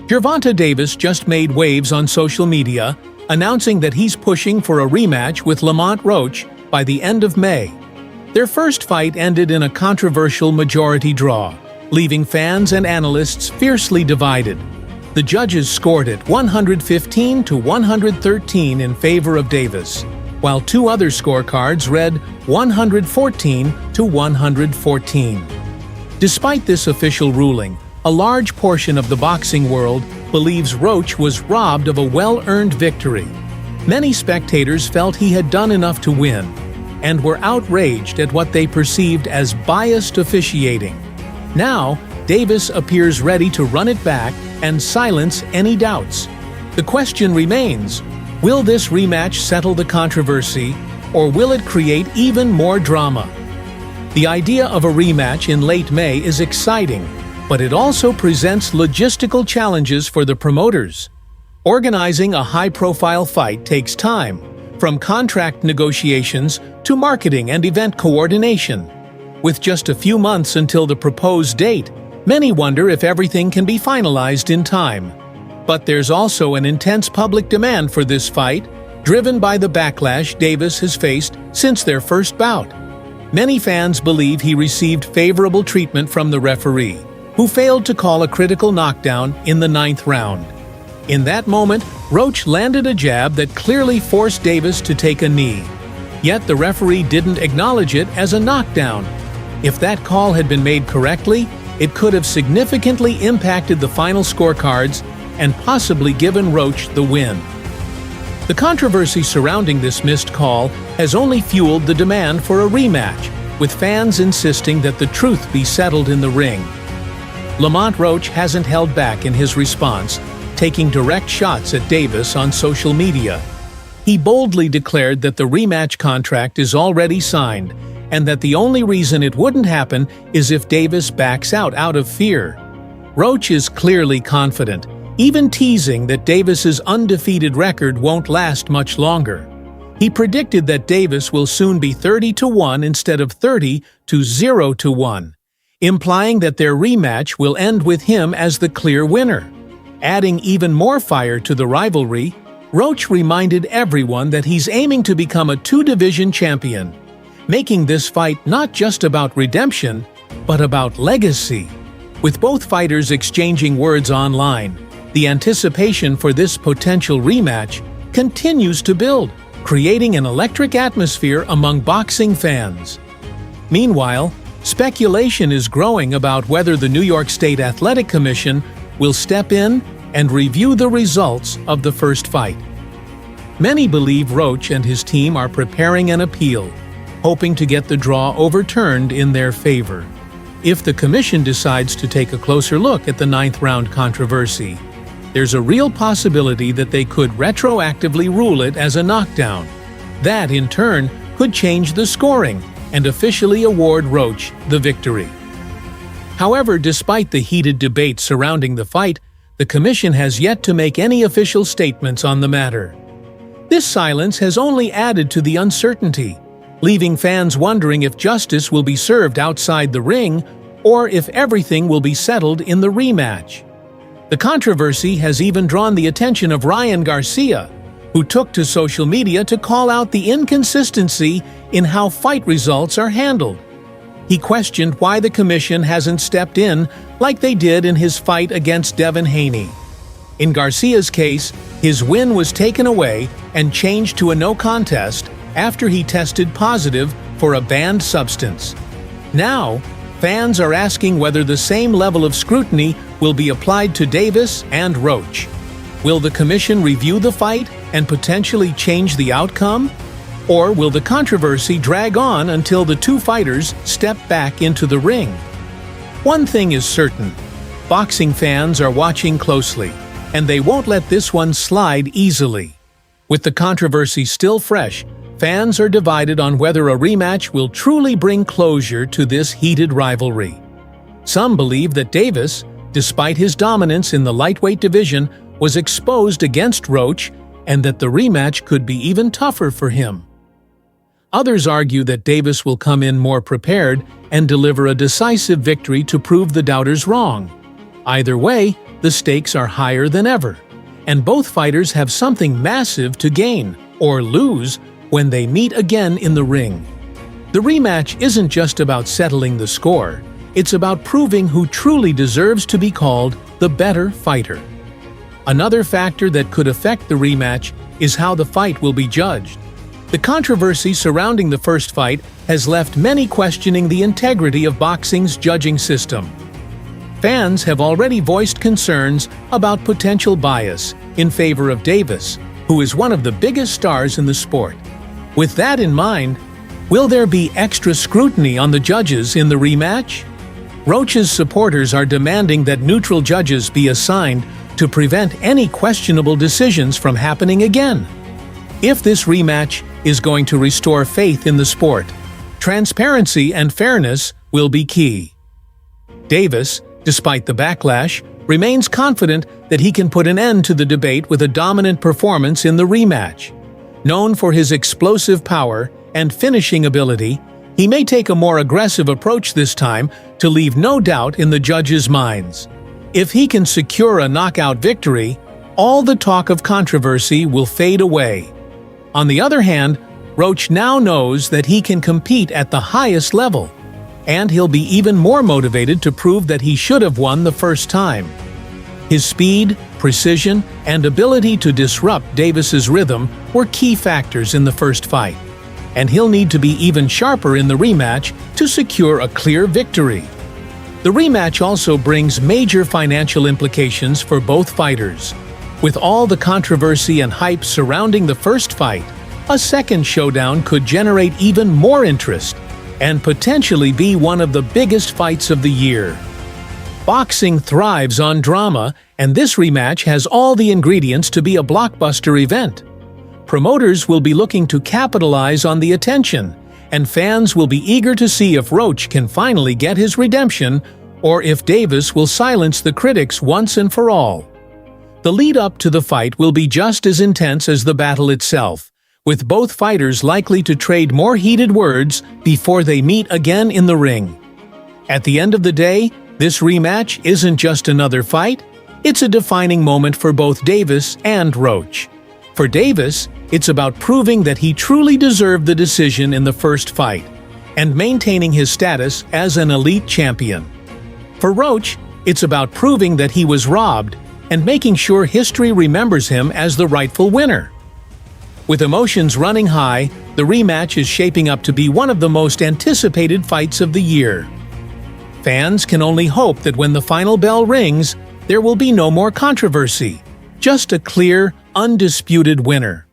Gervonta Davis just made waves on social media, announcing that he's pushing for a rematch with Lamont Roach by the end of May. Their first fight ended in a controversial majority draw, leaving fans and analysts fiercely divided. The judges scored it 115 to 113 in favor of Davis, while two other scorecards read 114 to 114. Despite this official ruling, a large portion of the boxing world believes Roach was robbed of a well-earned victory. Many spectators felt he had done enough to win, and were outraged at what they perceived as biased officiating. Now, Davis appears ready to run it back and silence any doubts. The question remains, will this rematch settle the controversy, or will it create even more drama? The idea of a rematch in late May is exciting, but it also presents logistical challenges for the promoters. Organizing a high-profile fight takes time, from contract negotiations to marketing and event coordination. With just a few months until the proposed date, many wonder if everything can be finalized in time. But there's also an intense public demand for this fight, driven by the backlash Davis has faced since their first bout. Many fans believe he received favorable treatment from the referee, who failed to call a critical knockdown in the 9th round. In that moment, Roach landed a jab that clearly forced Davis to take a knee. Yet the referee didn't acknowledge it as a knockdown. If that call had been made correctly, it could have significantly impacted the final scorecards and possibly given Roach the win. The controversy surrounding this missed call has only fueled the demand for a rematch, with fans insisting that the truth be settled in the ring. Lamont Roach hasn't held back in his response, taking direct shots at Davis on social media. He boldly declared that the rematch contract is already signed, and that the only reason it wouldn't happen is if Davis backs out of fear. Roach is clearly confident, even teasing that Davis's undefeated record won't last much longer. He predicted that Davis will soon be 30-1 instead of 30-0-1. Implying that their rematch will end with him as the clear winner. Adding even more fire to the rivalry, Roach reminded everyone that he's aiming to become a two-division champion, making this fight not just about redemption, but about legacy. With both fighters exchanging words online, the anticipation for this potential rematch continues to build, creating an electric atmosphere among boxing fans. Meanwhile, speculation is growing about whether the New York State Athletic Commission will step in and review the results of the first fight. Many believe Roach and his team are preparing an appeal, hoping to get the draw overturned in their favor. If the commission decides to take a closer look at the 9th round controversy, there's a real possibility that they could retroactively rule it as a knockdown. That, in turn, could change the scoring and officially award Roach the victory. However, despite the heated debate surrounding the fight, the commission has yet to make any official statements on the matter. This silence has only added to the uncertainty, leaving fans wondering if justice will be served outside the ring or if everything will be settled in the rematch. The controversy has even drawn the attention of Ryan Garcia, who took to social media to call out the inconsistency in how fight results are handled. He questioned why the commission hasn't stepped in like they did in his fight against Devin Haney. In Garcia's case, his win was taken away and changed to a no contest after he tested positive for a banned substance. Now, fans are asking whether the same level of scrutiny will be applied to Davis and Roach. Will the commission review the fight and potentially change the outcome? Or will the controversy drag on until the two fighters step back into the ring? One thing is certain, boxing fans are watching closely, and they won't let this one slide easily. With the controversy still fresh, fans are divided on whether a rematch will truly bring closure to this heated rivalry. Some believe that Davis, despite his dominance in the lightweight division, was exposed against Roach and that the rematch could be even tougher for him. Others argue that Davis will come in more prepared and deliver a decisive victory to prove the doubters wrong. Either way, the stakes are higher than ever, and both fighters have something massive to gain or lose when they meet again in the ring. The rematch isn't just about settling the score, it's about proving who truly deserves to be called the better fighter. Another factor that could affect the rematch is how the fight will be judged. The controversy surrounding the first fight has left many questioning the integrity of boxing's judging system. Fans have already voiced concerns about potential bias in favor of Davis, who is one of the biggest stars in the sport. With that in mind, will there be extra scrutiny on the judges in the rematch? Roach's supporters are demanding that neutral judges be assigned to prevent any questionable decisions from happening again. If this rematch is going to restore faith in the sport, transparency and fairness will be key. Davis, despite the backlash, remains confident that he can put an end to the debate with a dominant performance in the rematch. Known for his explosive power and finishing ability, he may take a more aggressive approach this time to leave no doubt in the judges' minds. If he can secure a knockout victory, all the talk of controversy will fade away. On the other hand, Roach now knows that he can compete at the highest level, and he'll be even more motivated to prove that he should have won the first time. His speed, precision, and ability to disrupt Davis's rhythm were key factors in the first fight, and he'll need to be even sharper in the rematch to secure a clear victory. The rematch also brings major financial implications for both fighters. With all the controversy and hype surrounding the first fight, a second showdown could generate even more interest and potentially be one of the biggest fights of the year. Boxing thrives on drama, and this rematch has all the ingredients to be a blockbuster event. Promoters will be looking to capitalize on the attention, and fans will be eager to see if Roach can finally get his redemption or if Davis will silence the critics once and for all. The lead-up to the fight will be just as intense as the battle itself, with both fighters likely to trade more heated words before they meet again in the ring. At the end of the day, this rematch isn't just another fight, it's a defining moment for both Davis and Roach. For Davis, it's about proving that he truly deserved the decision in the first fight, and maintaining his status as an elite champion. For Roach, it's about proving that he was robbed and making sure history remembers him as the rightful winner. With emotions running high, the rematch is shaping up to be one of the most anticipated fights of the year. Fans can only hope that when the final bell rings, there will be no more controversy, just a clear, undisputed winner.